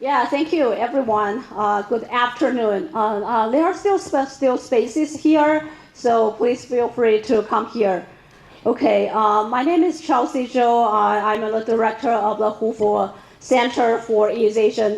Yeah, thank you, everyone. Good afternoon. There are still spaces here, so please feel free to come here. Okay, my name is Chelsea Zhou. I'm the director of the Hoover Center for East Asian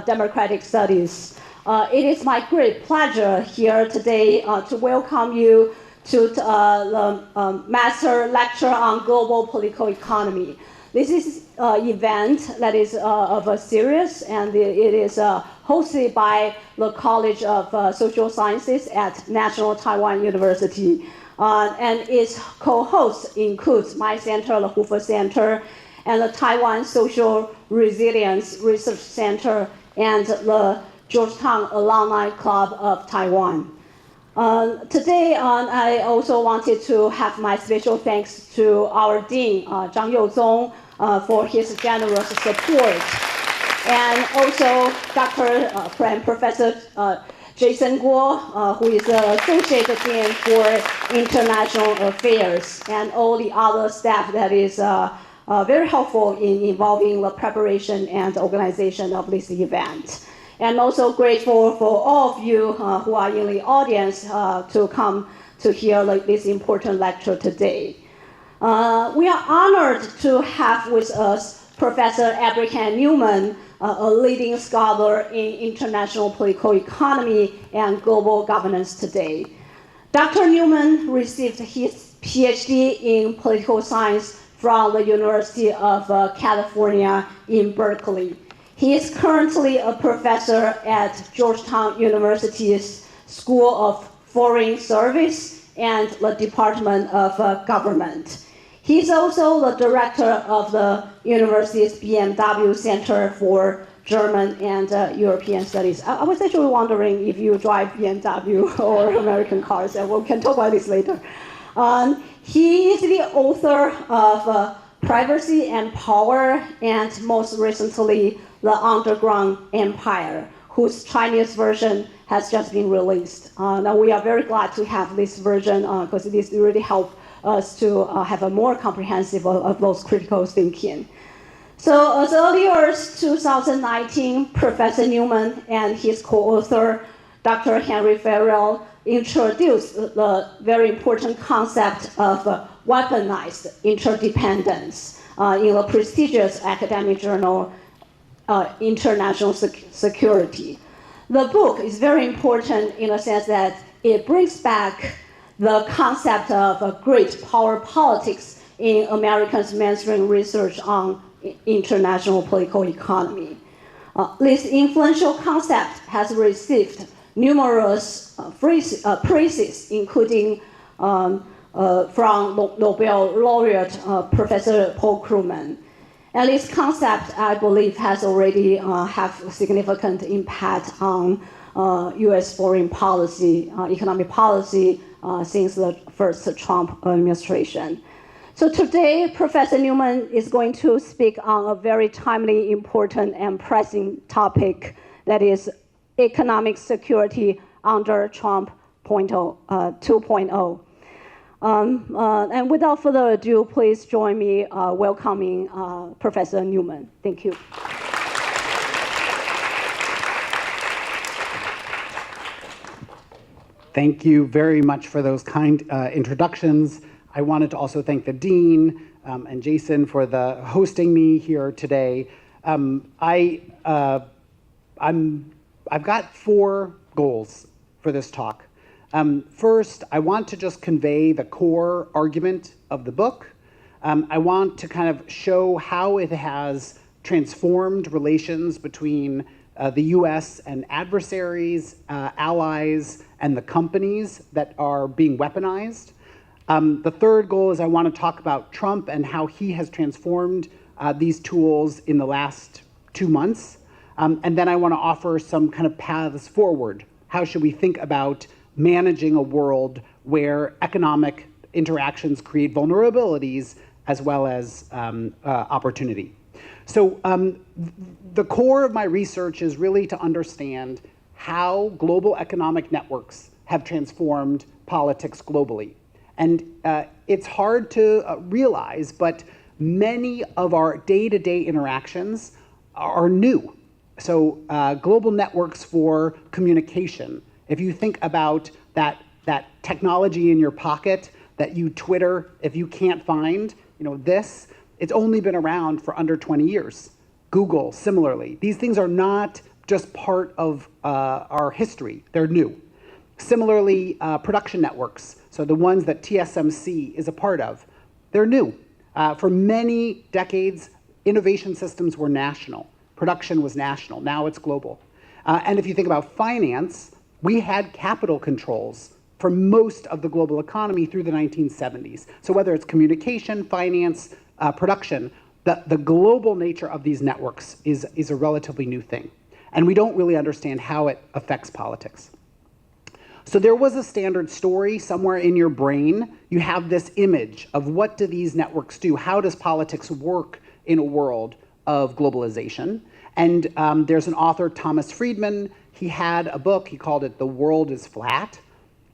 Democratic Studies. It is my great pleasure here today to welcome you to the Master Lecture on Global Political Economy. This is an event that is of a series, and it is hosted by the College of Social Sciences at National Taiwan University. And its co-hosts includes my center, the Hoover Center, and the Taiwan Social Resilience Research Center, and the Georgetown Alumni Club of Taiwan. Today, I also wanted to have my special thanks to our Dean, Zhang Youzong, for his generous support, and also Dr. and Professor Jason Guo, who is the Associate Dean for International Affairs, and all the other staff that is very helpful in involving the preparation and organization of this event. And also grateful for all of you who are in the audience to come to hear this important lecture today. We are honored to have with us Professor Abraham Newman, a leading scholar in international political economy and global governance today. Dr. Newman received his PhD in political science from the University of California in Berkeley. He is currently a professor at Georgetown University's School of Foreign Service and the Department of Government. He's also the director of the university's BMW Center for German and European Studies. I was actually wondering if you drive BMW or American cars, and we can talk about this later. He is the author of Privacy and Power, and most recently, The Underground Empire, whose Chinese version has just been released. Now we are very glad to have this version because this really helps us to have a more comprehensive of those critical thinking. So as early as 2019, Professor Newman and his co-author, Dr. Henry Farrell, introduced the very important concept of weaponized interdependence in the prestigious academic journal International Security. The book is very important in the sense that it brings back the concept of great power politics in Americans' mainstream research on international political economy. This influential concept has received numerous praises, including from Nobel laureate Professor Paul Krugman. And this concept, I believe, has already have a significant impact on U.S. foreign policy, economic policy, since the first Trump administration. So today, Professor Newman is going to speak on a very timely, important, and pressing topic, that is economic security under Trump 2.0. And without further ado, please join me welcoming Professor Newman. Thank you. Thank you very much for those kind introductions. I wanted to also thank the Dean and Jason for hosting me here today. I've got 4 goals for this talk. First, I want to just convey the core argument of the book. I want to kind of show how it has transformed relations between the US and adversaries, allies, and the companies that are being weaponized. The third goal is I want to talk about Trump and how he has transformed these tools in the last 2 months. And then I want to offer some kind of paths forward. How should we think about managing a world where economic interactions create vulnerabilities as well as opportunity? So the core of my research is really to understand how global economic networks have transformed politics globally. And it's hard to realize, but many of our day-to-day interactions are new. global networks for communication. If you think about that technology in your pocket that you Twitter, if you can't find, it's only been around for under 20 years. Google, similarly. These things are not just part of our history, they're new. Similarly, production networks, so the ones that TSMC is a part of, they're new. For many decades, innovation systems were national. Production was national, now it's global. And if you think about finance, we had capital controls for most of the global economy through the 1970s. So whether it's communication, finance, production, the global nature of these networks is a relatively new thing. And we don't really understand how it affects politics. So there was a standard story somewhere in your brain. You have this image of what do these networks do? How does politics work in a world of globalization? And there's an author, Thomas Friedman. He had a book, he called it The World is Flat.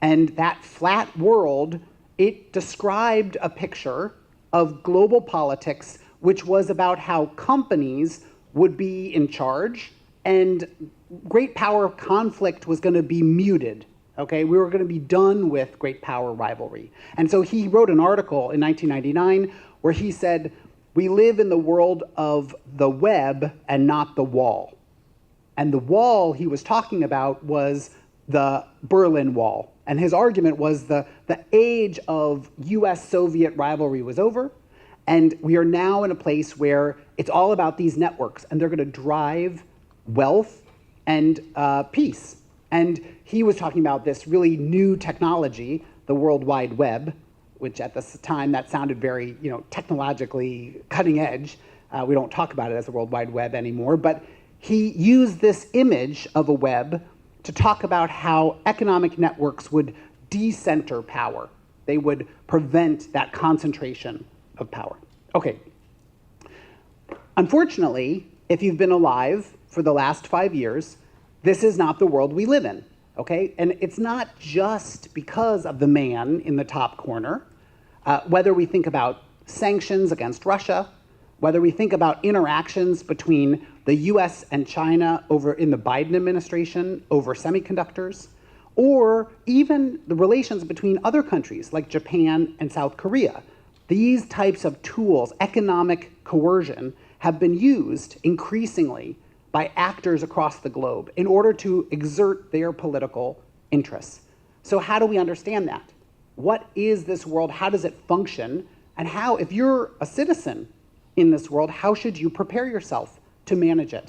And that flat world, it described a picture of global politics, which was about how companies would be in charge and great power conflict was going to be muted. Okay, we were going to be done with great power rivalry. And so he wrote an article in 1999 where he said, we live in the world of the web and not the wall. And the wall he was talking about was the Berlin Wall. And his argument was the age of US-Soviet rivalry was over, and we are now in a place where it's all about these networks, and they're going to drive wealth and peace. And he was talking about this really new technology, the World Wide Web, which at this time that sounded very, technologically cutting edge. We don't talk about it as the World Wide Web anymore, but he used this image of a web to talk about how economic networks would decenter power. They would prevent that concentration of power. Okay. Unfortunately, if you've been alive for the last 5 years, this is not the world we live in, okay? And it's not just because of the man in the top corner. Whether we think about sanctions against Russia, whether we think about interactions between the US and China over in the Biden administration over semiconductors, or even the relations between other countries like Japan and South Korea. These types of tools, economic coercion, have been used increasingly by actors across the globe in order to exert their political interests. So how do we understand that? What is this world? How does it function? And how, if you're a citizen in this world, how should you prepare yourself to manage it?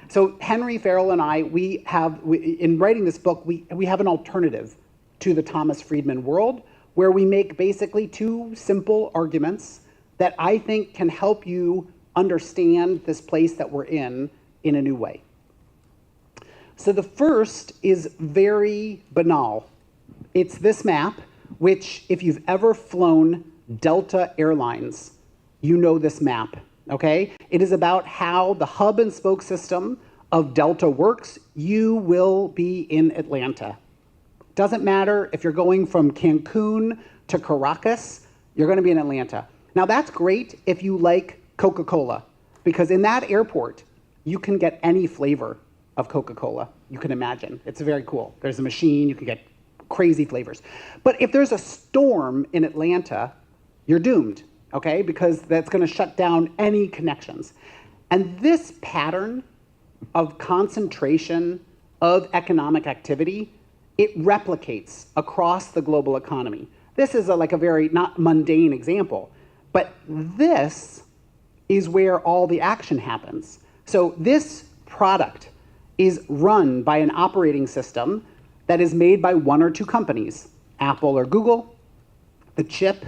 So Henry Farrell and I, in writing this book, we have an alternative to the Thomas Friedman world where we make basically two simple arguments that I think can help you understand this place that we're in a new way. So the first is very banal. It's this map, which if you've ever flown Delta Airlines, you know this map, okay? It is about how the hub and spoke system of Delta works. You will be in Atlanta. Doesn't matter if you're going from Cancun to Caracas, you're going to be in Atlanta. Now that's great if you like Coca-Cola, because in that airport, you can get any flavor of Coca-Cola you can imagine. It's very cool. There's a machine, you can get crazy flavors. But if there's a storm in Atlanta, you're doomed, okay? Because that's going to shut down any connections. And this pattern of concentration of economic activity, it replicates across the global economy. This is like a very not mundane example, but this is where all the action happens. So this product is run by an operating system that is made by one or two companies, Apple or Google. The chip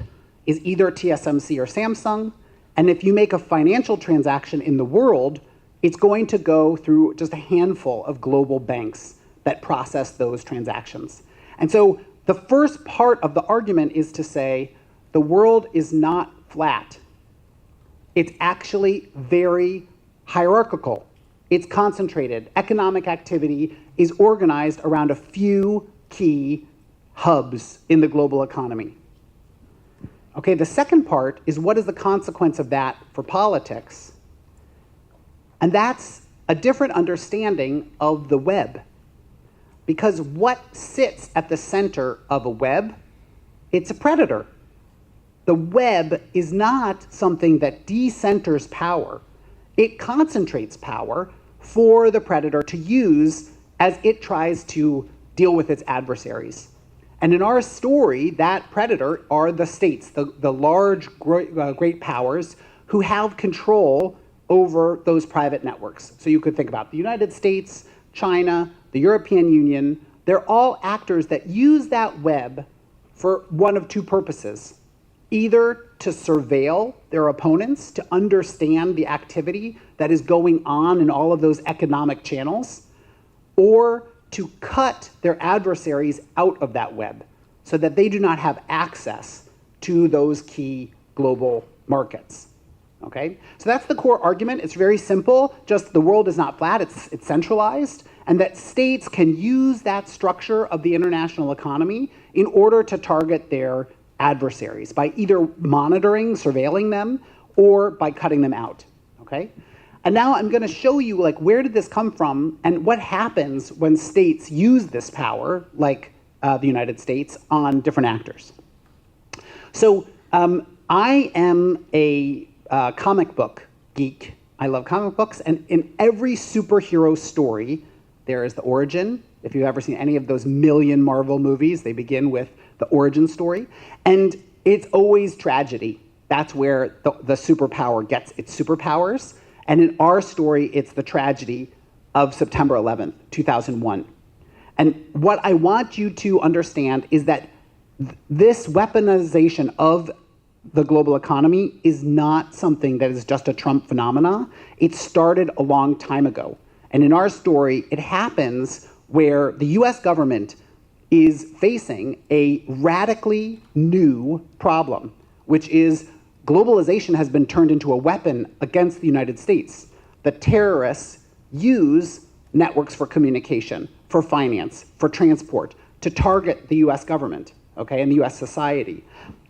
is either TSMC or Samsung. And if you make a financial transaction in the world, it's going to go through just a handful of global banks that process those transactions. And so the first part of the argument is to say the world is not flat. It's actually very hierarchical. It's concentrated. Economic activity is organized around a few key hubs in the global economy. Okay, the second part is what is the consequence of that for politics? And that's a different understanding of the web. Because what sits at the center of a web? It's a predator. The web is not something that decenters power. It concentrates power for the predator to use as it tries to deal with its adversaries. And in our story, that predator are the states, the large, great powers who have control over those private networks. So you could think about the United States, China, the European Union. They're all actors that use that web for one of two purposes: either to surveil their opponents, to understand the activity that is going on in all of those economic channels, or to cut their adversaries out of that web so that they do not have access to those key global markets. Okay? So that's the core argument. It's very simple, just the world is not flat, it's centralized, and that states can use that structure of the international economy in order to target their adversaries by either monitoring, surveilling them, or by cutting them out. Okay? And now I'm going to show you, like, where did this come from and what happens when states use this power, like the United States, on different actors. So I am a comic book geek. I love comic books, and in every superhero story, there is the origin. If you've ever seen any of those million Marvel movies, they begin with the origin story, and it's always tragedy. That's where the superpower gets its superpowers. And in our story, it's the tragedy of September 11th, 2001. And what I want you to understand is that this weaponization of the global economy is not something that is just a Trump phenomena. It started a long time ago. And in our story, it happens where the US government is facing a radically new problem, which is globalization has been turned into a weapon against the United States. The terrorists use networks for communication, for finance, for transport, to target the US government, okay, and the US society.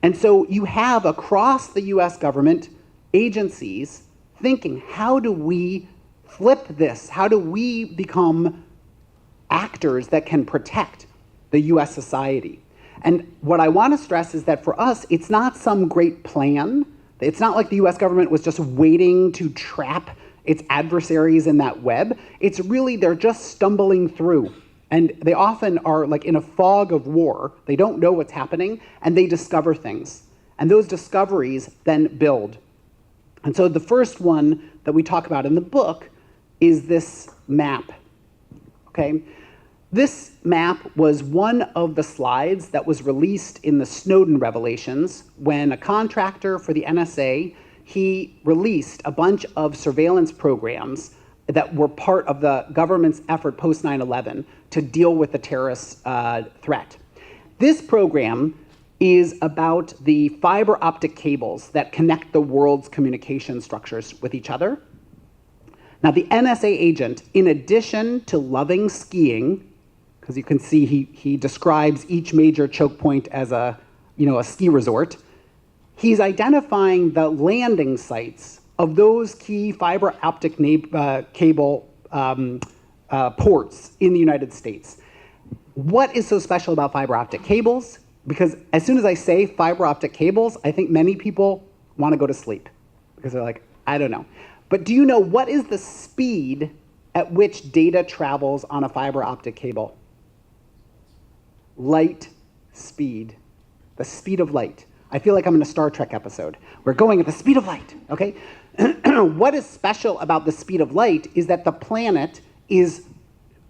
And so you have across the US government agencies thinking, how do we flip this? How do we become actors that can protect the US society? And what I want to stress is that for us, it's not some great plan. It's not like the US government was just waiting to trap its adversaries in that web. It's really, they're just stumbling through. And they often are like in a fog of war. They don't know what's happening, and they discover things. And those discoveries then build. And so the first one that we talk about in the book is this map, okay? This map was one of the slides that was released in the Snowden revelations when a contractor for the NSA, he released a bunch of surveillance programs that were part of the government's effort post 9/11 to deal with the terrorist threat. This program is about the fiber optic cables that connect the world's communication structures with each other. Now, the NSA agent, in addition to loving skiing, because you can see he describes each major choke point as a ski resort, he's identifying the landing sites of those key fiber optic cable ports in the United States. What is so special about fiber optic cables? Because as soon as I say fiber optic cables, I think many people want to go to sleep because they're like, I don't know. But do you know what is the speed at which data travels on a fiber optic cable? Light speed, the speed of light. I feel like I'm in a Star Trek episode. We're going at the speed of light, okay? What is special about the speed of light is that the planet is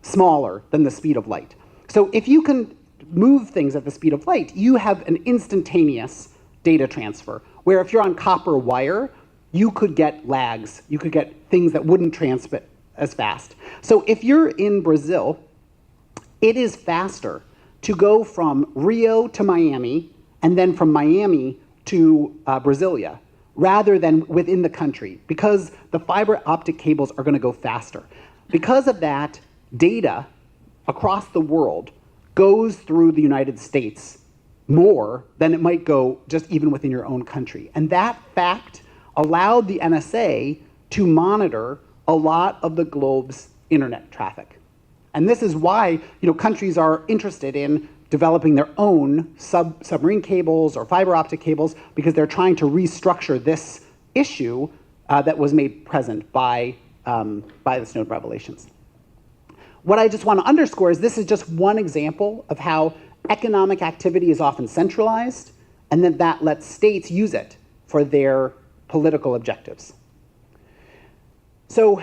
smaller than the speed of light. So if you can move things at the speed of light, you have an instantaneous data transfer, where if you're on copper wire, you could get lags. You could get things that wouldn't transmit as fast. So if you're in Brazil, it is faster to go from Rio to Miami and then from Miami to Brasilia, rather than within the country, because the fiber optic cables are going to go faster. Because of that, data across the world goes through the United States more than it might go just even within your own country. And that fact allowed the NSA to monitor a lot of the globe's internet traffic. And this is why countries are interested in developing their own submarine cables or fiber optic cables, because they're trying to restructure this issue that was made present by the Snowden revelations. What I just want to underscore is this is just one example of how economic activity is often centralized, and then that lets states use it for their political objectives. So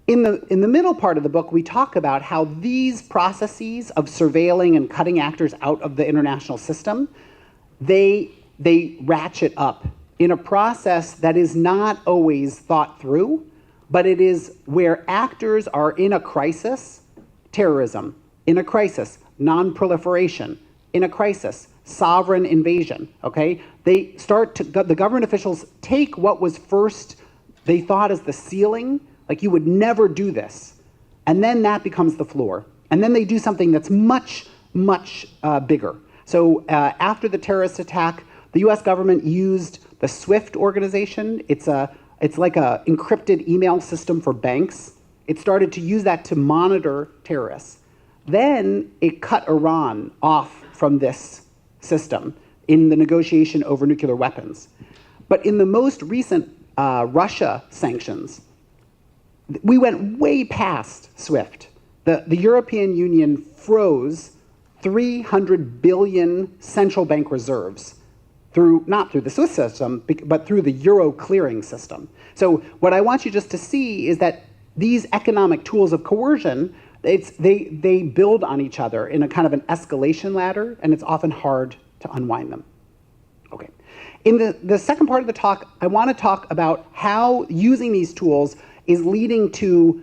in the middle part of the book, we talk about how these processes of surveilling and cutting actors out of the international system, they ratchet up in a process that is not always thought through, but it is where actors are in a crisis, terrorism, in a crisis, non-proliferation, in a crisis, sovereign invasion, okay? The government officials take what was first they thought as the ceiling, like you would never do this, and then that becomes the floor. And then they do something that's much, much bigger. So after the terrorist attack, the US government used the SWIFT organization. It's like a encrypted email system for banks. It started to use that to monitor terrorists. Then it cut Iran off from this system in the negotiation over nuclear weapons. But in the most recent Russia sanctions, we went way past SWIFT. The European Union froze 300 billion central bank reserves not through the SWIFT system, but through the euro clearing system. So what I want you just to see is that these economic tools of coercion, they build on each other in a kind of an escalation ladder, and it's often hard to unwind them. Okay. In the second part of the talk, I want to talk about how using these tools is leading to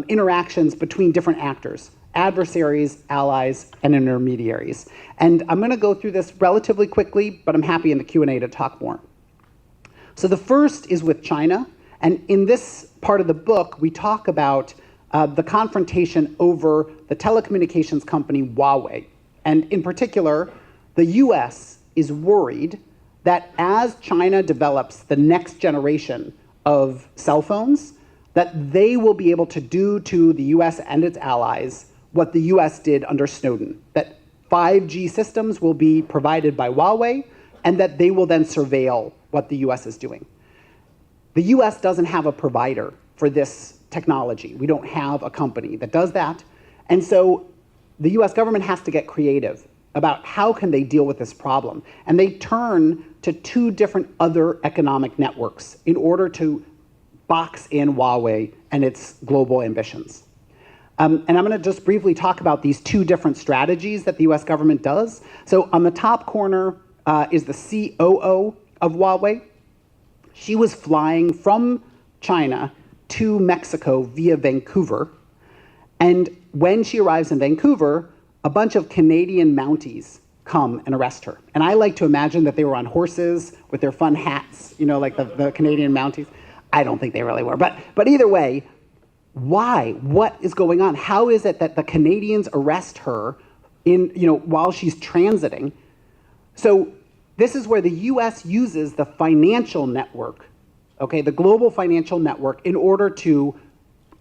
interactions between different actors, adversaries, allies, and intermediaries. And I'm going to go through this relatively quickly, but I'm happy in the Q&A to talk more. So the first is with China. And in this part of the book, we talk about the confrontation over the telecommunications company Huawei. And in particular, the US is worried that as China develops the next generation of cell phones, that they will be able to do to the US and its allies what the US did under Snowden, that 5G systems will be provided by Huawei, and that they will then surveil what the US is doing. The US doesn't have a provider for this technology. We don't have a company that does that. And so the US government has to get creative about how can they deal with this problem. And they turn to two different other economic networks in order to box in Huawei and its global ambitions. And I'm going to just briefly talk about these two different strategies that the US government does. So on the top corner is the COO of Huawei. She was flying from China to Mexico via Vancouver. And when she arrives in Vancouver, a bunch of Canadian Mounties come and arrest her. And I like to imagine that they were on horses with their fun hats, like the Canadian Mounties. I don't think they really were. But either way, why? What is going on? How is it that the Canadians arrest her while she's transiting? So this is where the US uses the financial network, okay, the global financial network, in order to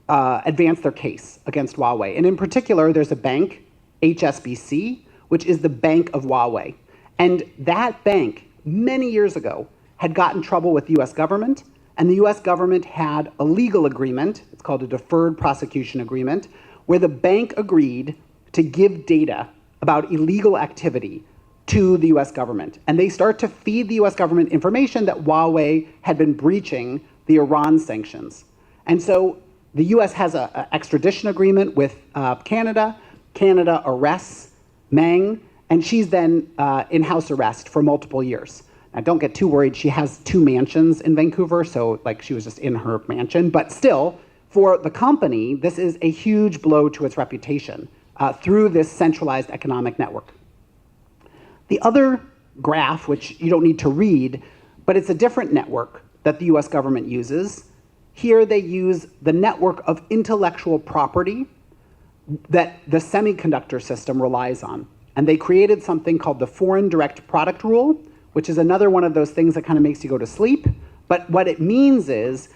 advance their case against Huawei. And in particular, there's a bank, HSBC, which is the bank of Huawei. And that bank, many years ago, had got in trouble with the US government, and the US government had a legal agreement, it's called a deferred prosecution agreement, where the bank agreed to give data about illegal activity to the US government. And they start to feed the US government information that Huawei had been breaching the Iran sanctions. And so the US has an extradition agreement with Canada. Canada arrests Meng, and she's then in house arrest for multiple years. Now, don't get too worried. She has 2 mansions in Vancouver, so she was just in her mansion. But still, for the company, this is a huge blow to its reputation through this centralized economic network. The other graph, which you don't need to read, but it's a different network that the US government uses. Here they use the network of intellectual property that the semiconductor system relies on. And they created something called the Foreign Direct Product Rule, which is another one of those things that kind of makes you go to sleep. But what it means is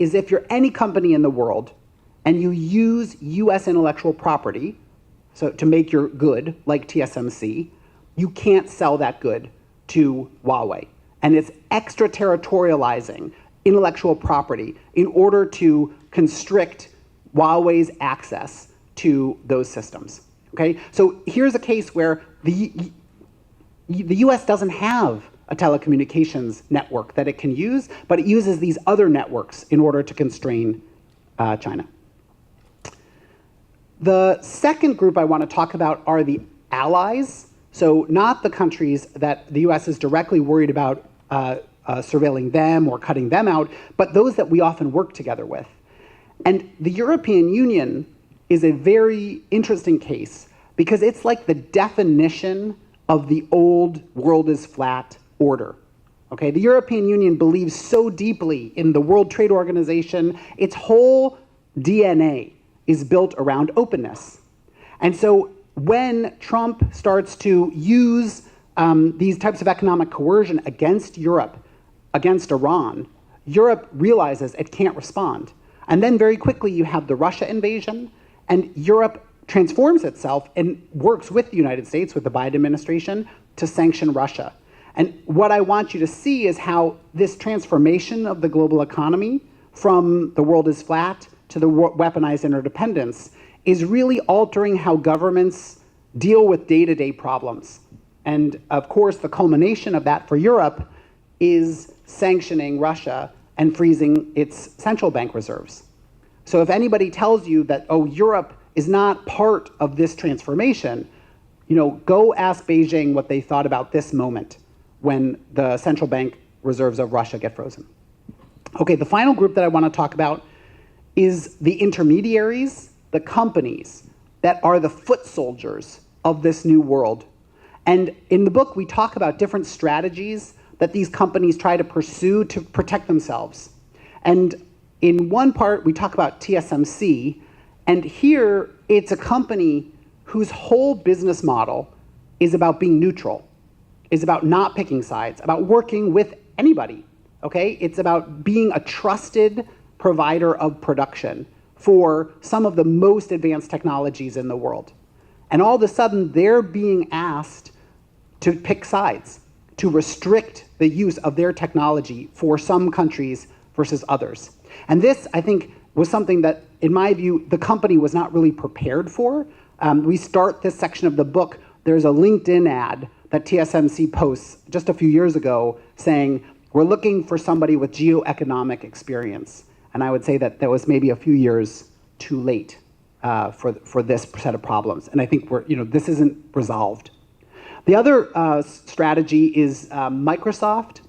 is if you're any company in the world and you use US intellectual property so to make your good, like TSMC, you can't sell that good to Huawei. And it's extraterritorializing intellectual property in order to constrict Huawei's access to those systems. Okay? So here's a case where the US doesn't have a telecommunications network that it can use, but it uses these other networks in order to constrain China. The second group I want to talk about are the allies. So not the countries that the US is directly worried about surveilling them or cutting them out, but those that we often work together with. And the European Union is a very interesting case because it's like the definition of the old world is flat order. Okay, the European Union believes so deeply in the World Trade Organization, its whole DNA is built around openness. And so when Trump starts to use these types of economic coercion against Europe, against Iran, Europe realizes it can't respond. And then very quickly you have the Russia invasion, and Europe transforms itself and works with the United States, with the Biden administration, to sanction Russia. And what I want you to see is how this transformation of the global economy from the world is flat to the weaponized interdependence is really altering how governments deal with day-to-day problems. And of course, the culmination of that for Europe is sanctioning Russia and freezing its central bank reserves. So if anybody tells you that, oh, Europe is not part of this transformation, go ask Beijing what they thought about this moment when the central bank reserves of Russia get frozen. Okay, the final group that I want to talk about is the intermediaries, the companies that are the foot soldiers of this new world. And in the book, we talk about different strategies that these companies try to pursue to protect themselves. And in one part, we talk about TSMC, and here it's a company whose whole business model is about being neutral, is about not picking sides, about working with anybody, okay? It's about being a trusted provider of production for some of the most advanced technologies in the world. And all of a sudden, they're being asked to pick sides, to restrict the use of their technology for some countries versus others. And this, I think, was something that, in my view, the company was not really prepared for. We start this section of the book, there's a LinkedIn ad that TSMC posts just a few years ago saying, we're looking for somebody with geoeconomic experience. And I would say that was maybe a few years too late for this set of problems. And I think this isn't resolved. The other strategy is Microsoft.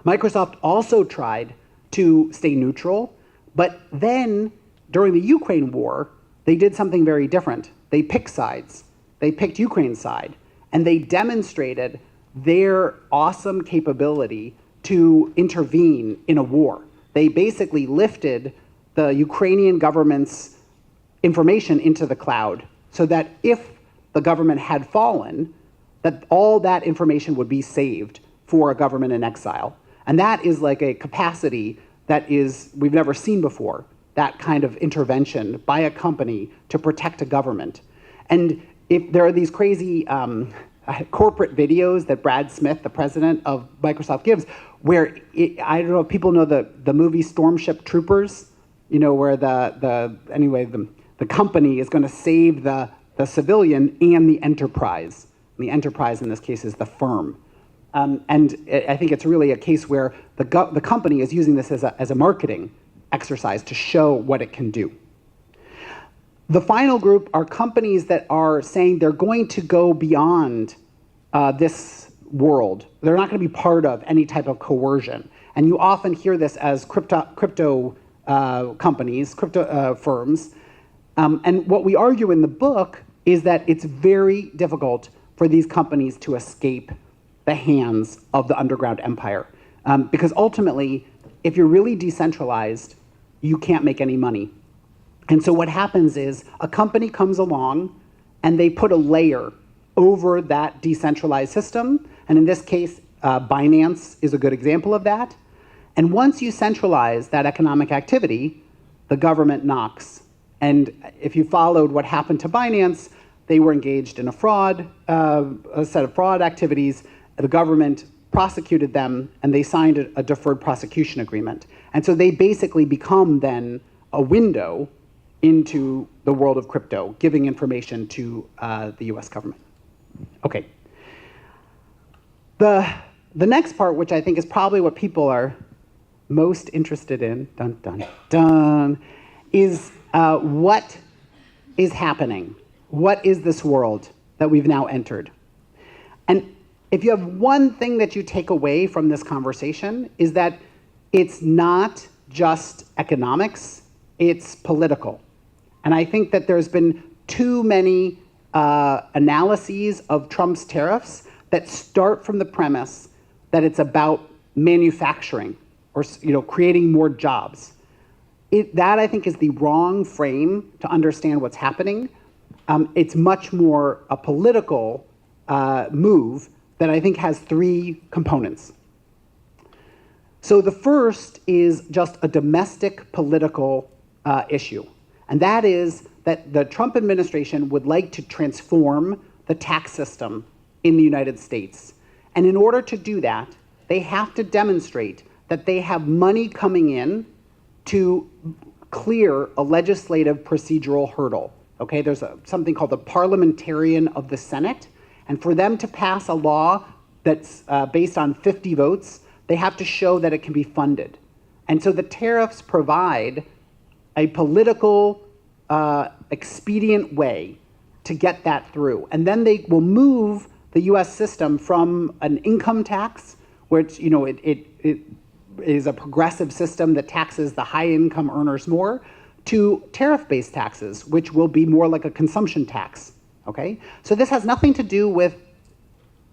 Microsoft also tried to stay neutral, but then during the Ukraine war, they did something very different. They picked sides. They picked Ukraine's side, and they demonstrated their awesome capability to intervene in a war. They basically lifted the Ukrainian government's information into the cloud so that if the government had fallen, that all that information would be saved for a government in exile. And that is like a capacity that we've never seen before, that kind of intervention by a company to protect a government. And if there are these crazy corporate videos that Brad Smith, the president of Microsoft, gives, where I don't know if people know the movie Stormship Troopers, where the company is going to save the civilian and the enterprise. And the enterprise in this case is the firm. And I think it's really a case where the company is using this as a marketing exercise to show what it can do. The final group are companies that are saying they're going to go beyond this world. They're not going to be part of any type of coercion. And you often hear this as crypto companies, crypto firms. And what we argue in the book is that it's very difficult for these companies to escape the hands of the underground empire. Because ultimately, if you're really decentralized, you can't make any money. And so what happens is a company comes along and they put a layer over that decentralized system. And in this case, Binance is a good example of that. And once you centralize that economic activity, the government knocks. And if you followed what happened to Binance, they were engaged in a set of fraud activities. The government prosecuted them, and they signed a deferred prosecution agreement. And so they basically become then a window into the world of crypto, giving information to the US government. Okay. The next part, which I think is probably what people are most interested in, dun, dun, dun, is what is happening? What is this world that we've now entered? And if you have one thing that you take away from this conversation, is that it's not just economics, it's political. And I think that there's been too many analyses of Trump's tariffs that start from the premise that it's about manufacturing or creating more jobs. That, I think, is the wrong frame to understand what's happening. It's much more a political move that I think has three components. So the first is just a domestic political issue. And that is that the Trump administration would like to transform the tax system in the United States. And in order to do that, they have to demonstrate that they have money coming in to clear a legislative procedural hurdle. Okay, there's something called the parliamentarian of the Senate. And for them to pass a law that's based on 50 votes, they have to show that it can be funded. And so the tariffs provide a political expedient way to get that through. And then they will move the US system from an income tax, which it is a progressive system that taxes the high income earners more, to tariff-based taxes, which will be more like a consumption tax. Okay? So this has nothing to do with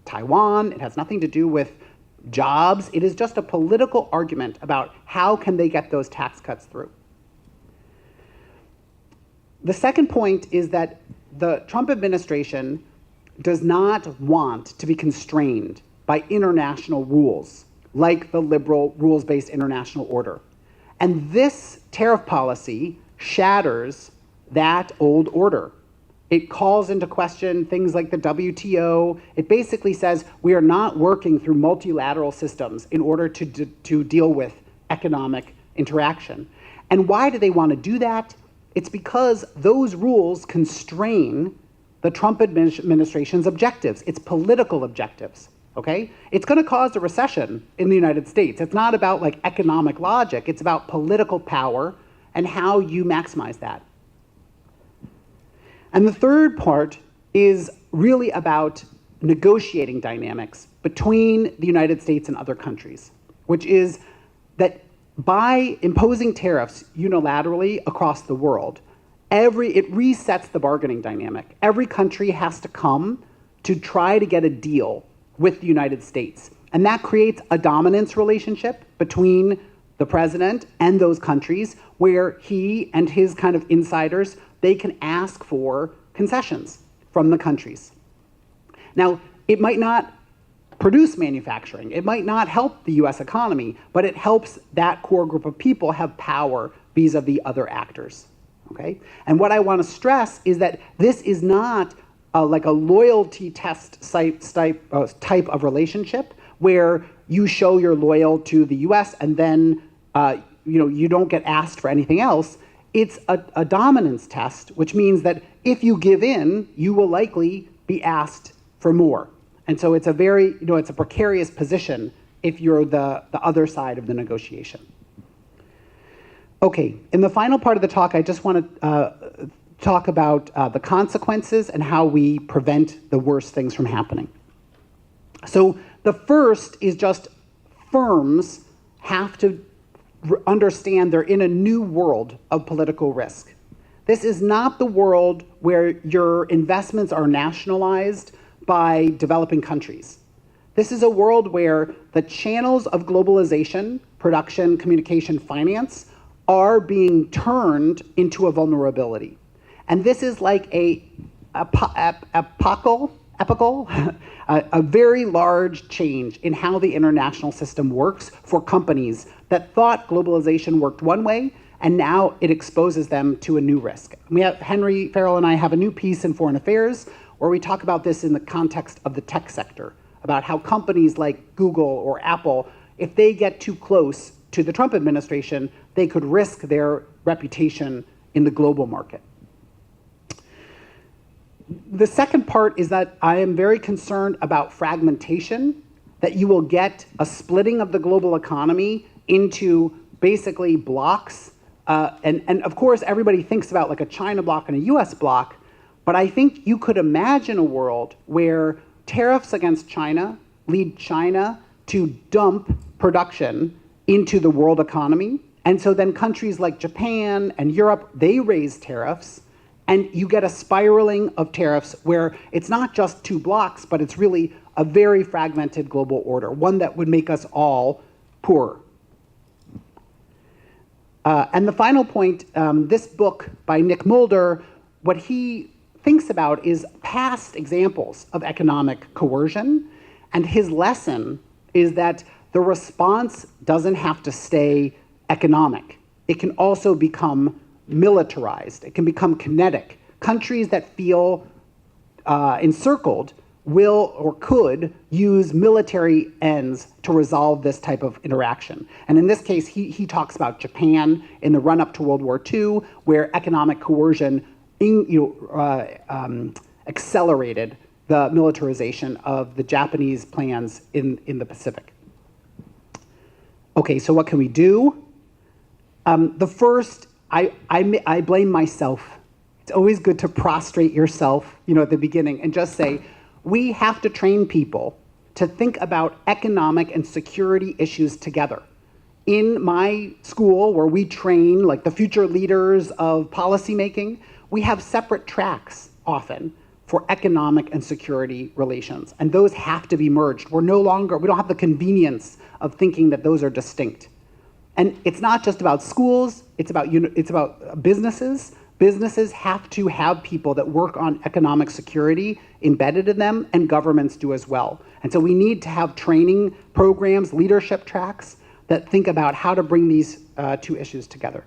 Taiwan, it has nothing to do with jobs, it is just a political argument about how can they get those tax cuts through. The second point is that the Trump administration does not want to be constrained by international rules, like the liberal rules-based international order. And this tariff policy shatters that old order. It calls into question things like the WTO. It basically says we are not working through multilateral systems in order to deal with economic interaction. And why do they want to do that? It's because those rules constrain the Trump administration's objectives, its political objectives, okay? It's going to cause a recession in the United States. It's not about like economic logic, it's about political power and how you maximize that. And the third part is really about negotiating dynamics between the United States and other countries, which is that by imposing tariffs unilaterally across the world, it resets the bargaining dynamic. Every country has to come to try to get a deal with the United States. And that creates a dominance relationship between the president and those countries where he and his kind of insiders, they can ask for concessions from the countries. Now, it might not produce manufacturing. It might not help the US economy, but it helps that core group of people have power vis-a-vis other actors. Okay? And what I want to stress is that this is not like a loyalty test type of relationship where you show you're loyal to the US and then you don't get asked for anything else. It's a dominance test, which means that if you give in, you will likely be asked for more. And so it's a very, it's a precarious position if you're the other side of the negotiation. Okay, in the final part of the talk, I just want to talk about the consequences and how we prevent the worst things from happening. So the first is just firms have to understand they're in a new world of political risk. This is not the world where your investments are nationalized by developing countries. This is a world where the channels of globalization, production, communication, finance, are being turned into a vulnerability. And this is like a apocalypse epochal, a very large change in how the international system works for companies that thought globalization worked one way, and now it exposes them to a new risk. Henry Farrell and I have a new piece in Foreign Affairs where we talk about this in the context of the tech sector, about how companies like Google or Apple, if they get too close to the Trump administration, they could risk their reputation in the global market. The second part is that I am very concerned about fragmentation, that you will get a splitting of the global economy into basically blocks. And of course, everybody thinks about like a China block and a US block, but I think you could imagine a world where tariffs against China lead China to dump production into the world economy. And so then countries like Japan and Europe, they raise tariffs, and you get a spiraling of tariffs where it's not just two blocks, but it's really a very fragmented global order, one that would make us all poorer. And the final point, this book by Nick Mulder, what he thinks about is past examples of economic coercion, and his lesson is that the response doesn't have to stay economic. It can also become militarized. It can become kinetic. Countries that feel encircled will or could use military ends to resolve this type of interaction. And in this case, he talks about Japan in the run-up to World War II, where economic coercion accelerated the militarization of the Japanese plans in the Pacific. Okay, so what can we do? The first, I blame myself. It's always good to prostrate yourself, at the beginning and just say, we have to train people to think about economic and security issues together. In my school, where we train like the future leaders of policymaking, we have separate tracks often for economic and security relations, and those have to be merged. We don't have the convenience of thinking that those are distinct. And it's not just about schools, it's about businesses. Businesses have to have people that work on economic security embedded in them, and governments do as well. And so we need to have training programs, leadership tracks that think about how to bring these two issues together.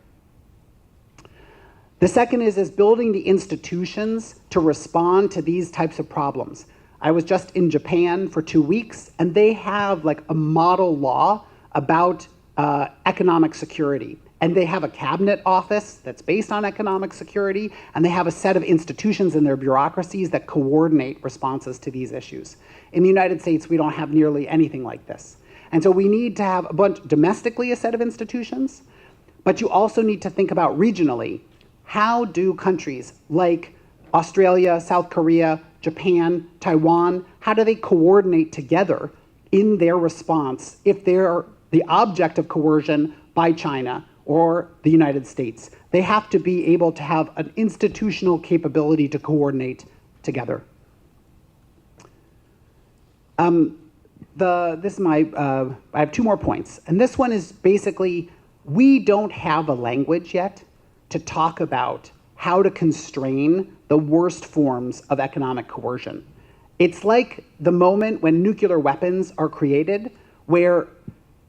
The second is building the institutions to respond to these types of problems. I was just in Japan for 2 weeks, and they have like a model law about economic security. And they have a cabinet office that's based on economic security, and they have a set of institutions in their bureaucracies that coordinate responses to these issues. In the United States, we don't have nearly anything like this. And so we need to have domestically a set of institutions, but you also need to think about regionally. How do countries like Australia, South Korea, Japan, Taiwan, how do they coordinate together in their response if they're the object of coercion by China or the United States? They have to be able to have an institutional capability to coordinate together. I have 2 more points. And this one is basically, we don't have a language yet to talk about how to constrain the worst forms of economic coercion. It's like the moment when nuclear weapons are created, where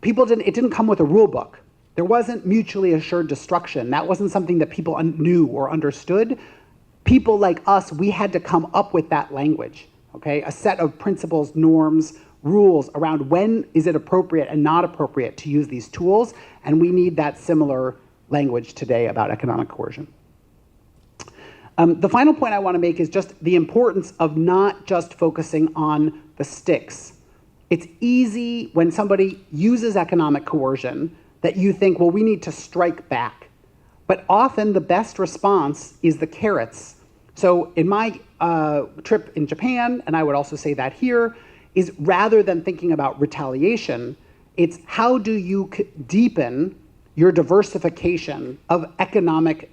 it didn't come with a rule book. There wasn't mutually assured destruction. That wasn't something that people knew or understood. People like us, we had to come up with that language, okay? A set of principles, norms, rules around when is it appropriate and not appropriate to use these tools, and we need that similar language today about economic coercion. The final point I want to make is just the importance of not just focusing on the sticks. It's easy when somebody uses economic coercion that you think, well, we need to strike back. But often the best response is the carrots. So in my trip in Japan, and I would also say that here, is rather than thinking about retaliation, it's how do you deepen your diversification of economic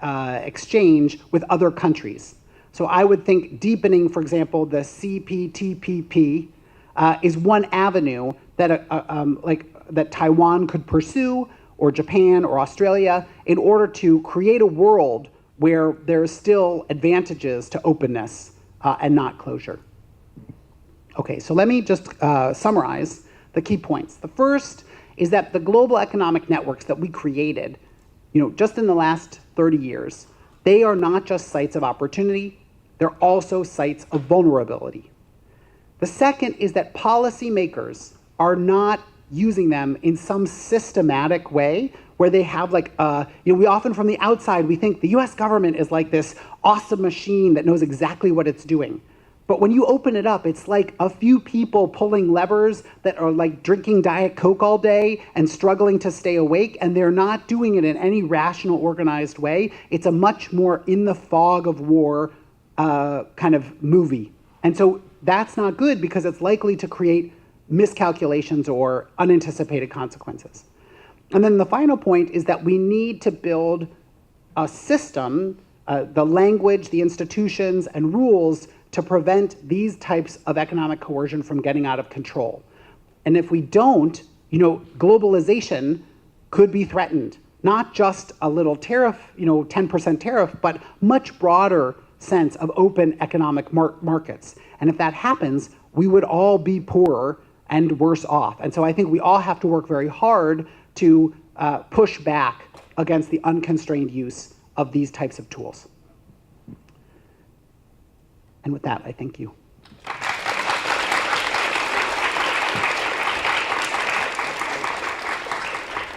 exchange with other countries. So I would think deepening, for example, the CPTPP is one avenue that that Taiwan could pursue, or Japan or Australia, in order to create a world where there's still advantages to openness and not closure. Okay, so let me just summarize the key points. The first is that the global economic networks that we created, just in the last 30 years, they are not just sites of opportunity, they're also sites of vulnerability. The second is that policymakers are not using them in some systematic way where they have we often from the outside, we think the US government is like this awesome machine that knows exactly what it's doing. But when you open it up, it's like a few people pulling levers that are like drinking Diet Coke all day and struggling to stay awake, and they're not doing it in any rational, organized way. It's a much more in the fog of war kind of movie. And so that's not good because it's likely to create miscalculations or unanticipated consequences. And then the final point is that we need to build a system, the language, the institutions, and rules to prevent these types of economic coercion from getting out of control. And if we don't, globalization could be threatened. Not just a little tariff, 10% tariff, but much broader sense of open economic markets. And if that happens, we would all be poorer and worse off. And so I think we all have to work very hard to push back against the unconstrained use of these types of tools. And with that, I thank you.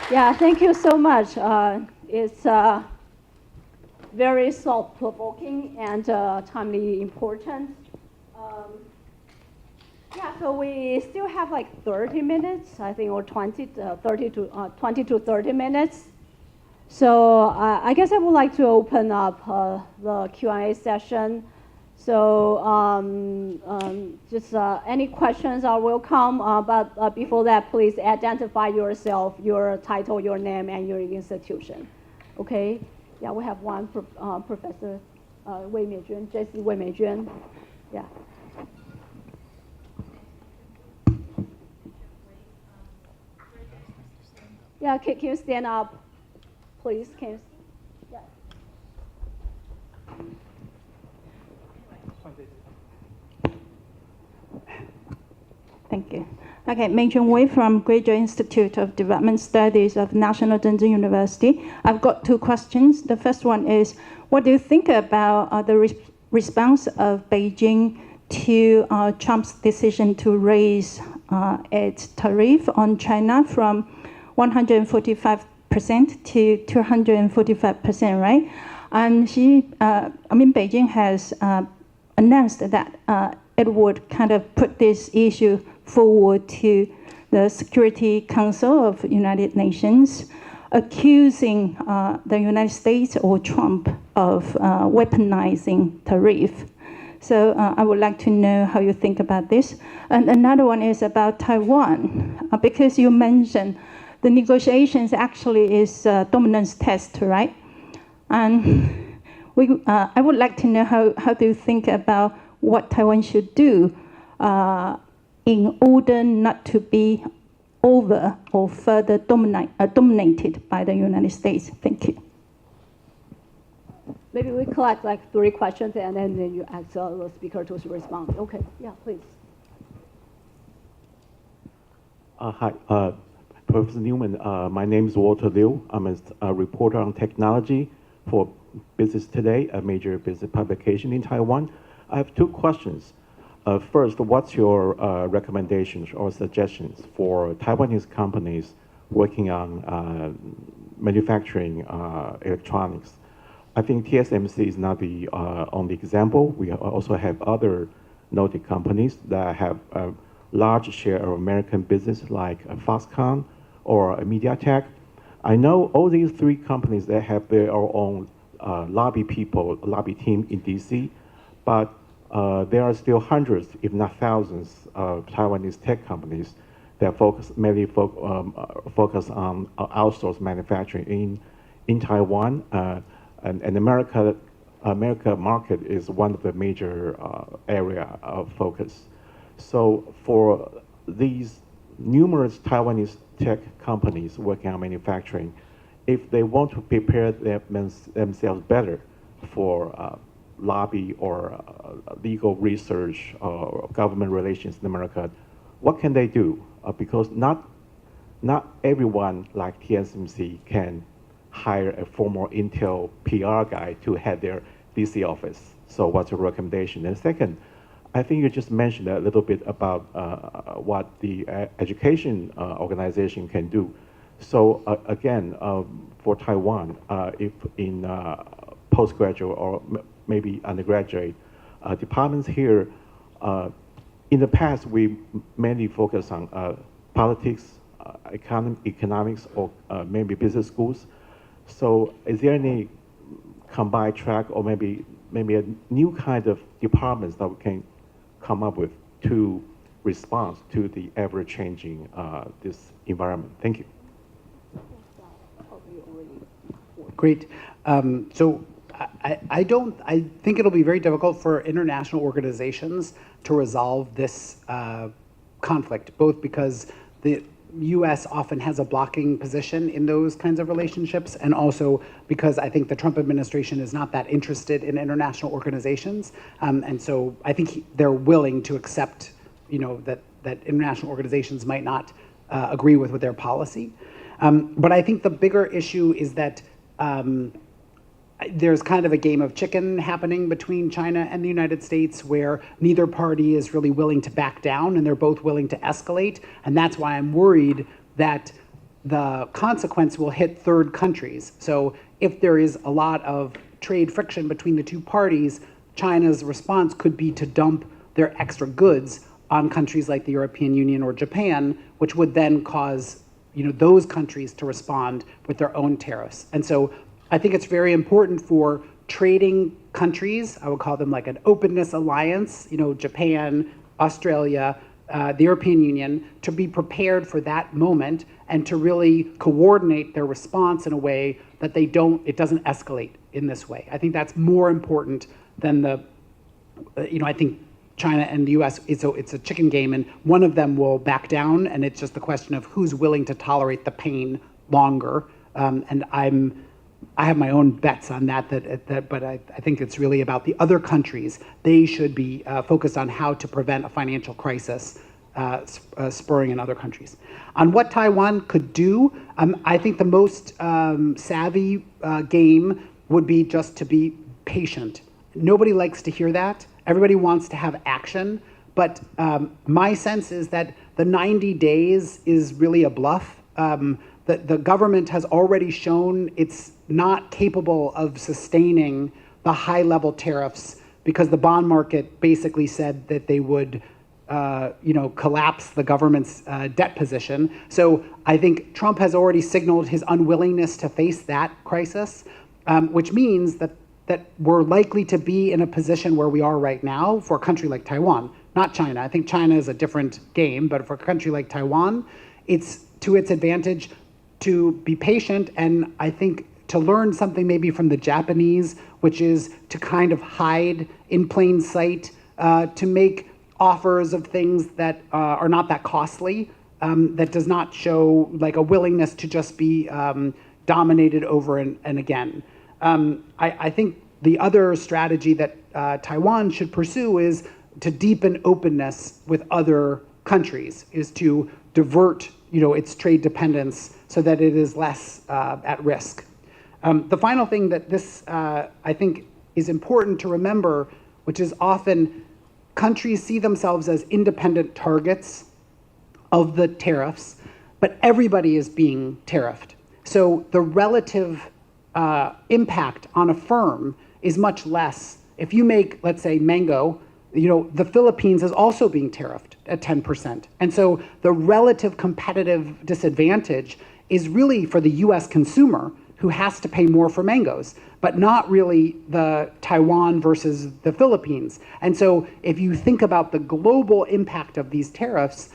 Yeah, thank you so much. It's very thought-provoking and timely important. So we still have 30 minutes, I think, or 20 to 30 minutes. So I guess I would like to open up the Q&A session. So just any questions are welcome, but before that, please identify yourself, your title, your name, and your institution. Okay? Yeah, we have one Professor J.C. Wei Meijuan. Yeah. Yeah, can you stand up, please? Can you? Yeah. Thank you. Okay, Meijuan Wei from Graduate Institute of Development Studies of National Zhenjiang University. I've got two questions. The first one is, what do you think about the response of Beijing to Trump's decision to raise its tariff on China from 145% to 245%, right? And Beijing has announced that it would kind of put this issue forward to the Security Council of United Nations, accusing the United States or Trump of weaponizing tariff. So I would like to know how you think about this. And another one is about Taiwan, because you mentioned the negotiations actually is a dominance test, right? And I would like to know how do you think about what Taiwan should do in order not to be over or further dominated by the United States. Thank you. Maybe we collect 3 questions and then you ask the speaker to respond. Okay, yeah, please. Hi, Professor Newman. My name is Walter Liu. I'm a reporter on technology for Business Today, a major business publication in Taiwan. I have 2 questions. First, what's your recommendations or suggestions for Taiwanese companies working on manufacturing electronics? I think TSMC is not the only example. We also have other noted companies that have a large share of American business, like Foxconn or MediaTek. I know all these 3 companies that have their own lobby team in DC, but there are still hundreds, if not thousands, of Taiwanese tech companies that mainly focus on outsourced manufacturing in Taiwan. And America market is one of the major area of focus. So for these numerous Taiwanese tech companies working on manufacturing, if they want to prepare themselves better for lobby or legal research or government relations in America, what can they do? Because not everyone like TSMC can hire a former Intel PR guy to head their DC office. So what's your recommendation? And second, I think you just mentioned a little bit about what the education organization can do. So again, for Taiwan, if in postgraduate or maybe undergraduate departments here, in the past we mainly focus on politics, economics, or maybe business schools. So is there any combined track or maybe a new kind of departments that we can come up with to respond to the ever-changing this environment? Thank you. Great. So I think it'll be very difficult for international organizations to resolve this conflict, both because the U.S. often has a blocking position in those kinds of relationships, and also because I think the Trump administration is not that interested in international organizations, and so I think they're willing to accept, that international organizations might not agree with their policy. But I think the bigger issue is that there's kind of a game of chicken happening between China and the United States, where neither party is really willing to back down, and they're both willing to escalate. And that's why I'm worried that the consequence will hit third countries. So if there is a lot of trade friction between the two parties, China's response could be to dump their extra goods on countries like the European Union or Japan, which would then cause those countries to respond with their own tariffs. And so I think it's very important for trading countries, I would call them like an openness alliance, Japan, Australia, the European Union, to be prepared for that moment and to really coordinate their response in a way that it doesn't escalate in this way. I think that's more important than I think China and the US, it's a chicken game, and one of them will back down, and it's just the question of who's willing to tolerate the pain longer. And I have my own bets on that, but I think it's really about the other countries. They should be focused on how to prevent a financial crisis spurring in other countries. On what Taiwan could do, I think the most savvy game would be just to be patient. Nobody likes to hear that. Everybody wants to have action, but my sense is that the 90 days is really a bluff. The government has already shown it's not capable of sustaining the high-level tariffs because the bond market basically said that they would collapse the government's debt position. So I think Trump has already signaled his unwillingness to face that crisis, which means that we're likely to be in a position where we are right now for a country like Taiwan, not China. I think China is a different game, but for a country like Taiwan, it's to its advantage to be patient, and I think to learn something maybe from the Japanese, which is to kind of hide in plain sight, to make offers of things that are not that costly, that does not show like a willingness to just be dominated over and again. I think the other strategy that Taiwan should pursue is to deepen openness with other countries, is to divert its trade dependence so that it is less at risk. The final thing that this, I think, is important to remember, which is often countries see themselves as independent targets of the tariffs, but everybody is being tariffed. So the relative impact on a firm is much less. If you make, let's say, mango, the Philippines is also being tariffed at 10%. And so the relative competitive disadvantage is really for the US consumer, who has to pay more for mangoes, but not really the Taiwan versus the Philippines. And so if you think about the global impact of these tariffs,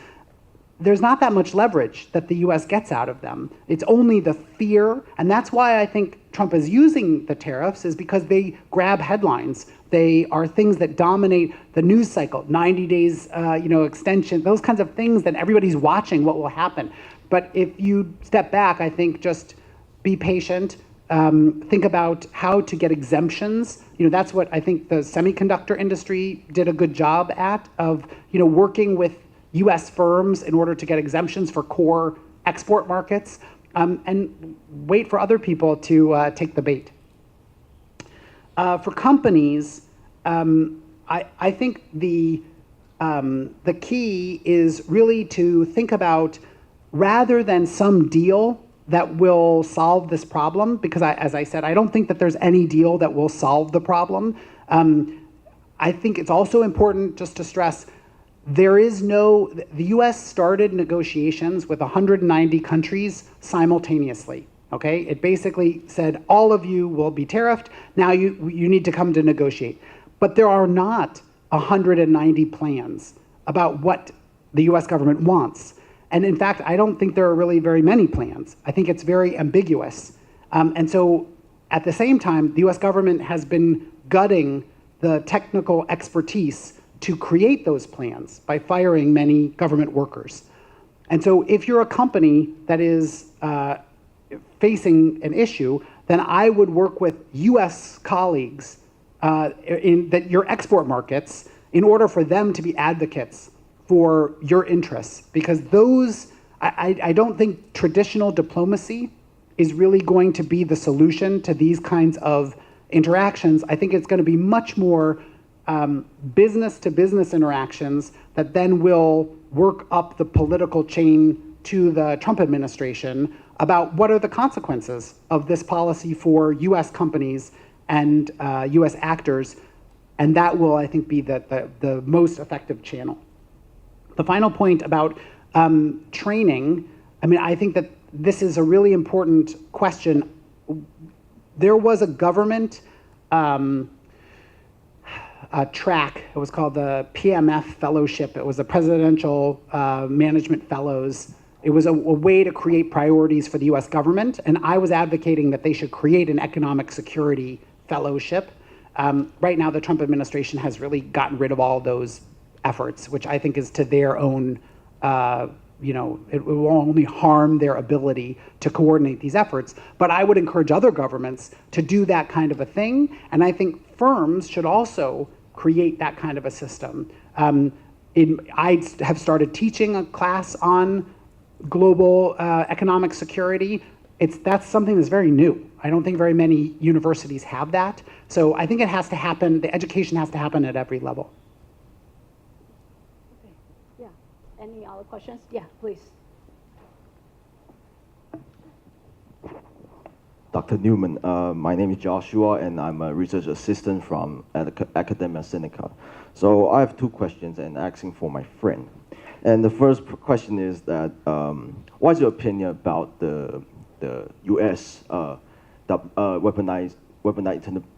there's not that much leverage that the US gets out of them. It's only the fear, and that's why I think Trump is using the tariffs, is because they grab headlines. They are things that dominate the news cycle, 90 days extension, those kinds of things that everybody's watching what will happen. But if you step back, I think just be patient, think about how to get exemptions. That's what I think the semiconductor industry did a good job at, of working with U.S. firms in order to get exemptions for core export markets, and wait for other people to take the bait. For companies, I think the key is really to think about, rather than some deal that will solve this problem, because as I said, I don't think that there's any deal that will solve the problem. I think it's also important just to stress, the US started negotiations with 190 countries simultaneously, okay? It basically said, all of you will be tariffed, now you need to come to negotiate. But there are not 190 plans about what the US government wants. And in fact, I don't think there are really very many plans. I think it's very ambiguous. And so at the same time, the US government has been gutting the technical expertise to create those plans by firing many government workers. And so if you're a company that is facing an issue, then I would work with US colleagues in your export markets in order for them to be advocates for your interests, because I don't think traditional diplomacy is really going to be the solution to these kinds of interactions. I think it's going to be much more business to business interactions that then will work up the political chain to the Trump administration about what are the consequences of this policy for US companies and US actors, and that will, I think, be the most effective channel. The final point about training, I think that this is a really important question. There was a government track, it was called the PMF Fellowship. It was the Presidential Management Fellows. It was a way to create priorities for the US government, and I was advocating that they should create an economic security fellowship. Right now, the Trump administration has really gotten rid of all those efforts, which I think is to their own, it will only harm their ability to coordinate these efforts. But I would encourage other governments to do that kind of a thing, and I think firms should also create that kind of a system. I have started teaching a class on global economic security. That's something that's very new. I don't think very many universities have that. So I think it has to happen, the education has to happen at every level. Okay. Yeah. Any other questions? Yeah, please. Dr. Newman, my name is Joshua, and I'm a research assistant from Academia Sinica. So I have two questions and asking for my friend. And the first question is that, what's your opinion about the U.S. weaponized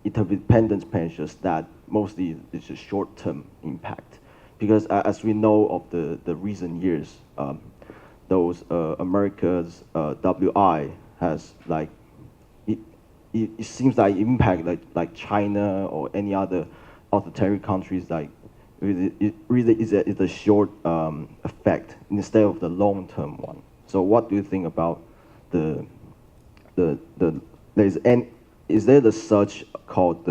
interdependence measures that mostly is a short-term impact? Because as we know of the recent years, those America's WI has it seems like impact like China or any other authoritarian countries, like it really is a short effect instead of the long-term one. So what do you think about is there the so-called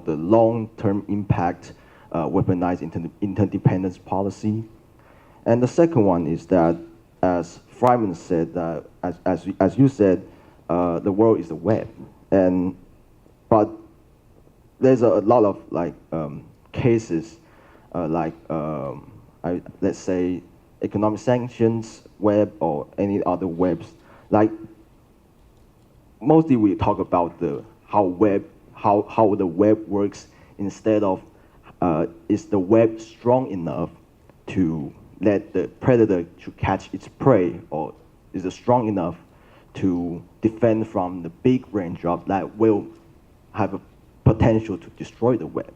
the long-term impact weaponized interdependence policy? And the second one is that, as Fryman said, as you said, the world is a web, but there's a lot of cases let's say economic sanctions web or any other webs. Mostly we talk about how the web works instead of is the web strong enough to let the predator to catch its prey, or is it strong enough to defend from the big raindrop that will have a potential to destroy the web?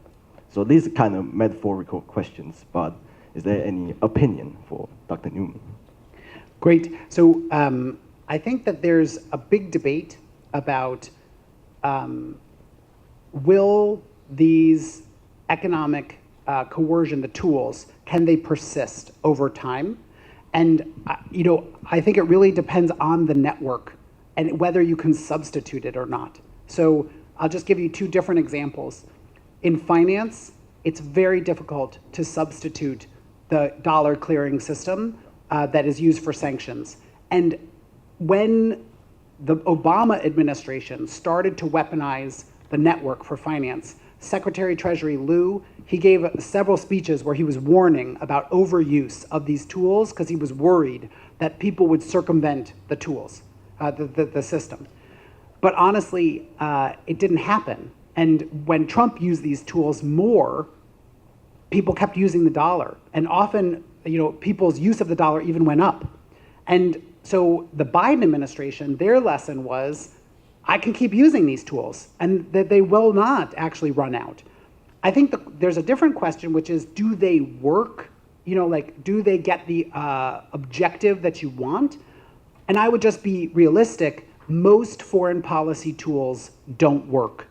So these are kind of metaphorical questions, but is there any opinion for Dr. Newman? Great. So I think that there's a big debate about will these economic coercion, the tools, can they persist over time? And I think it really depends on the network and whether you can substitute it or not. So I'll just give you two different examples. In finance, it's very difficult to substitute the dollar clearing system that is used for sanctions. And when the Obama administration started to weaponize the network for finance, Secretary Treasury Liu, he gave several speeches where he was warning about overuse of these tools because he was worried that people would circumvent the tools, the system. But honestly, it didn't happen. And when Trump used these tools more, people kept using the dollar. And often, people's use of the dollar even went up. And so the Biden administration, their lesson was, I can keep using these tools and that they will not actually run out. I think there's a different question, which is, do they work? Do they get the objective that you want? And I would just be realistic. Most foreign policy tools don't work,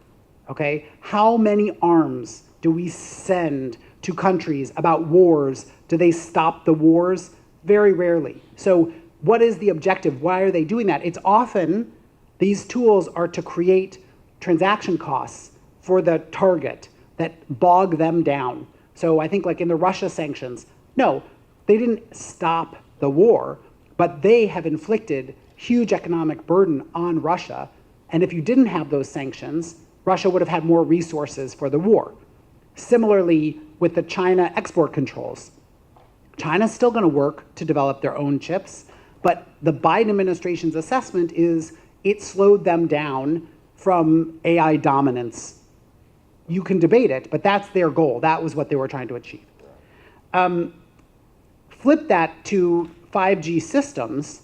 okay? How many arms do we send to countries about wars? Do they stop the wars? Very rarely. So what is the objective? Why are they doing that? It's often these tools are to create transaction costs for the target that bog them down. So I think like in the Russia sanctions, no, they didn't stop the war, but they have inflicted huge economic burden on Russia. And if you didn't have those sanctions, Russia would have had more resources for the war. Similarly, with the China export controls, China's still going to work to develop their own chips, but the Biden administration's assessment is it slowed them down from AI dominance. You can debate it, but that's their goal. That was what they were trying to achieve. Flip that to 5G systems.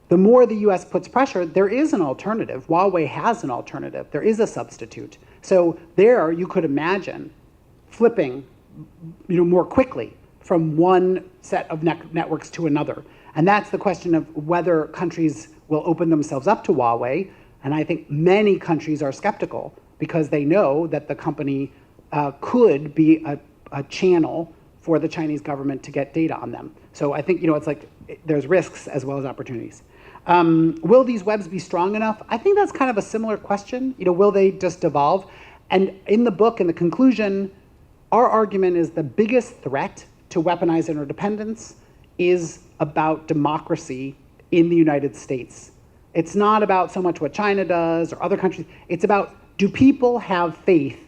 The more the US puts pressure, there is an alternative. Huawei has an alternative. There is a substitute. So there you could imagine flipping more quickly from one set of networks to another. And that's the question of whether countries will open themselves up to Huawei. And I think many countries are skeptical because they know that the company could be a channel for the Chinese government to get data on them. So I think it's like there's risks as well as opportunities. Will these webs be strong enough? I think that's kind of a similar question. Will they just evolve? And in the book, in the conclusion, our argument is the biggest threat to weaponized interdependence is about democracy in the United States. It's not about so much what China does or other countries. It's about, do people have faith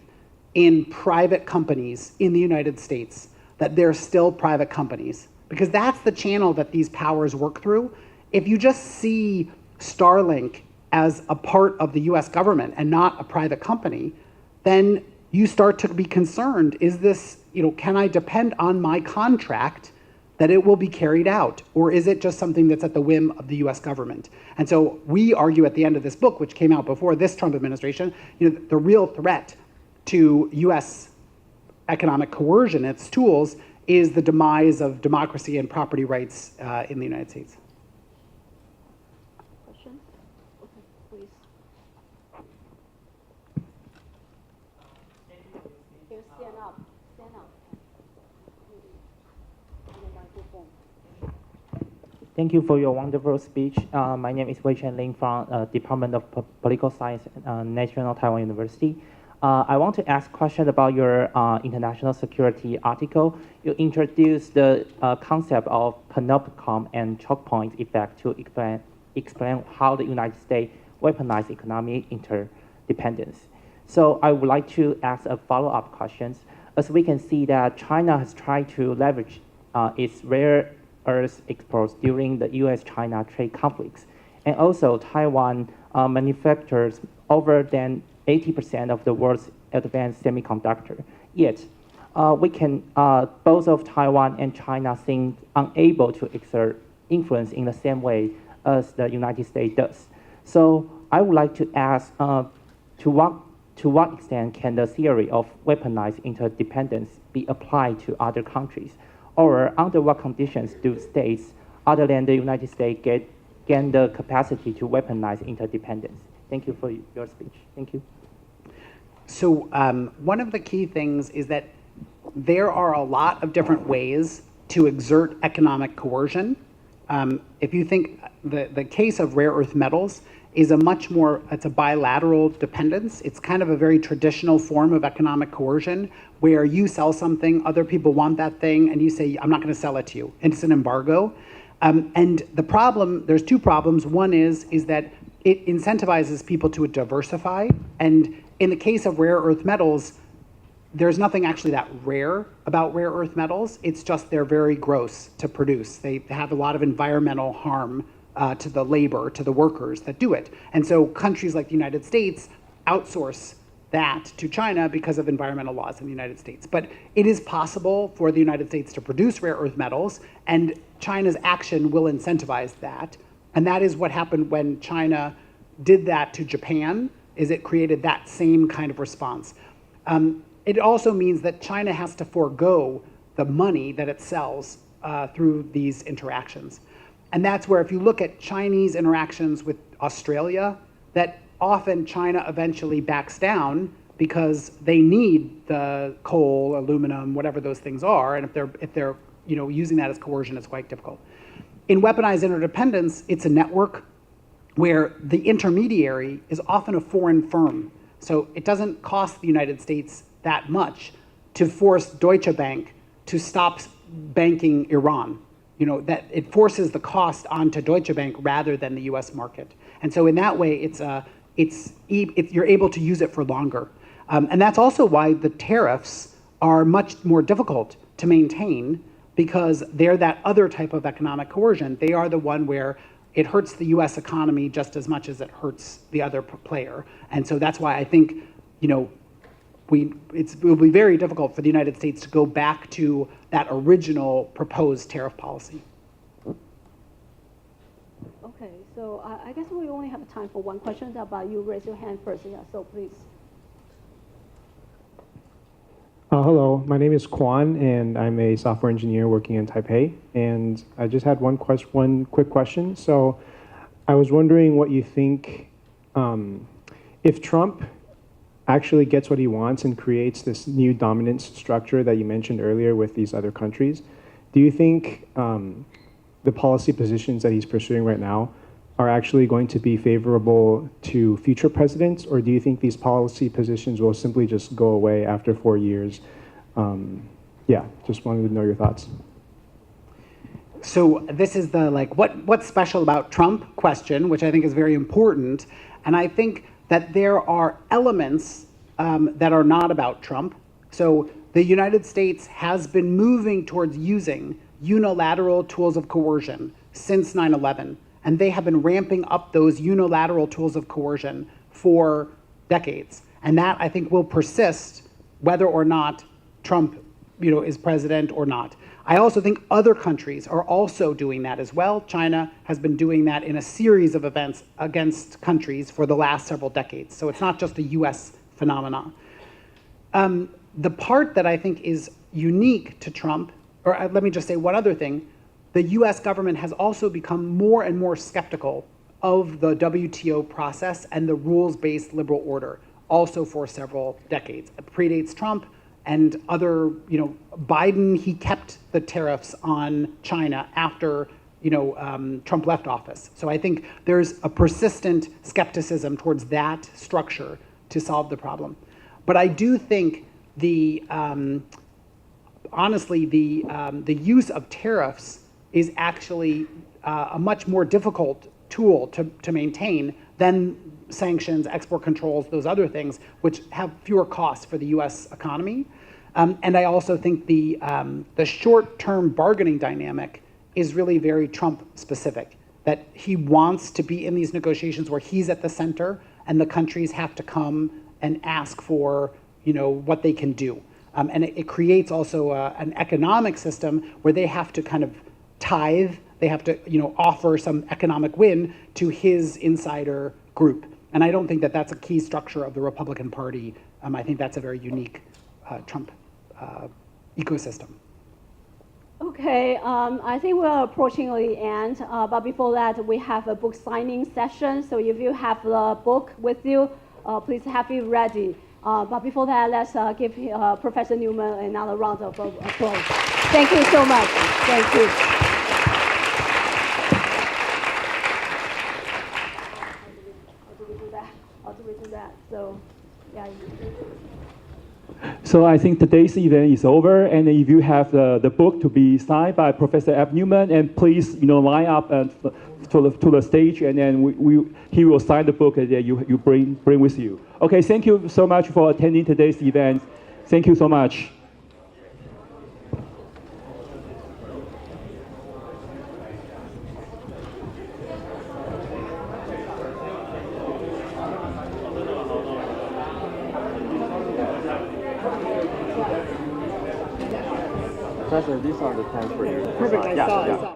in private companies in the United States, that they're still private companies? Because that's the channel that these powers work through. If you just see Starlink as a part of the US government and not a private company, then you start to be concerned, is this, can I depend on my contract that it will be carried out? Or is it just something that's at the whim of the US government? And so we argue at the end of this book, which came out before this Trump administration, the real threat to US economic coercion, its tools, is the demise of democracy and property rights in the United States. Question? Okay, please. Here, stand up. Stand up. On the microphone. Thank you for your wonderful speech. My name is Wei Chen Ling from Department of Political Science, National Taiwan University. I want to ask a question about your international security article. You introduced the concept of panopticon and choke point effect to explain how the United States weaponized economic interdependence. So I would like to ask a follow-up question. As we can see that China has tried to leverage its rare earth exports during the US-China trade conflicts. And also Taiwan manufactures over than 80% of the world's advanced semiconductor. Yet, we can, both of Taiwan and China seem unable to exert influence in the same way as the United States does. So I would like to ask, to what extent can the theory of weaponized interdependence be applied to other countries? Or under what conditions do states other than the United States gain the capacity to weaponize interdependence? Thank you for your speech. Thank you. So one of the key things is that there are a lot of different ways to exert economic coercion If you think the case of rare earth metals is it's a bilateral dependence. It's kind of a very traditional form of economic coercion where you sell something, other people want that thing, and you say, I'm not going to sell it to you. And it's an embargo. And the problem, there's two problems. One is that it incentivizes people to diversify. And in the case of rare earth metals, there's nothing actually that rare about rare earth metals. It's just they're very gross to produce. They have a lot of environmental harm to the labor, to the workers that do it. And so countries like the United States outsource that to China because of environmental laws in the United States. But it is possible for the United States to produce rare earth metals, and China's action will incentivize that. And that is what happened when China did that to Japan, is it created that same kind of response. It also means that China has to forego the money that it sells through these interactions. And that's where if you look at Chinese interactions with Australia, that often China eventually backs down because they need the coal, aluminum, whatever those things are, and if they're using that as coercion, it's quite difficult. In weaponized interdependence, it's a network where the intermediary is often a foreign firm. So it doesn't cost the United States that much to force Deutsche Bank to stop banking Iran. That it forces the cost onto Deutsche Bank rather than the U.S. market. And so in that way, you're able to use it for longer. And that's also why the tariffs are much more difficult to maintain, because they're that other type of economic coercion. They are the one where it hurts the U.S. economy just as much as it hurts the other player. And so that's why I think, it will be very difficult for the United States to go back to that original proposed tariff policy. Okay, so I guess we only have time for one question, but you raise your hand first. Yeah, so please. Hello, my name is Kwan, and I'm a software engineer working in Taipei. And I just had one quick question. So I was wondering what you think, if Trump actually gets what he wants and creates this new dominance structure that you mentioned earlier with these other countries, do you think the policy positions that he's pursuing right now are actually going to be favorable to future presidents, or do you think these policy positions will simply just go away after 4 years? Just wanted to know your thoughts. So this is the what's special about Trump question, which I think is very important. And I think that there are elements that are not about Trump. So the United States has been moving towards using unilateral tools of coercion since 9/11. And they have been ramping up those unilateral tools of coercion for decades. And that, I think, will persist whether or not Trump is president or not. I also think other countries are also doing that as well. China has been doing that in a series of events against countries for the last several decades. So it's not just a US phenomenon. The part that I think is unique to Trump, or let me just say one other thing, the US government has also become more and more skeptical of the WTO process and the rules-based liberal order, also for several decades. It predates Trump and other, Biden, he kept the tariffs on China after, Trump left office. So I think there's a persistent skepticism towards that structure to solve the problem. But I do think honestly, the use of tariffs is actually a much more difficult tool to maintain than sanctions, export controls, those other things, which have fewer costs for the U.S. economy. And I also think the short-term bargaining dynamic is really very Trump-specific, that he wants to be in these negotiations where he's at the center and the countries have to come and ask for, what they can do. And it creates also an economic system where they have to kind of tithe, they have to, offer some economic win to his insider group. And I don't think that that's a key structure of the Republican Party. I think that's a very unique Trump ecosystem. Okay, I think we are approaching the end, but before that, we have a book signing session. So if you have the book with you, please have it ready. But before that, let's give Professor Newman another round of applause. Thank you so much. Thank you. So I think today's event is over, and if you have the book to be signed by Professor Abraham Newman, and please line up to the stage, and then he will sign the book that you bring with you. Okay, thank you so much for attending today's event. Thank you so much. Professor, these are the times for you. Perfect, I saw.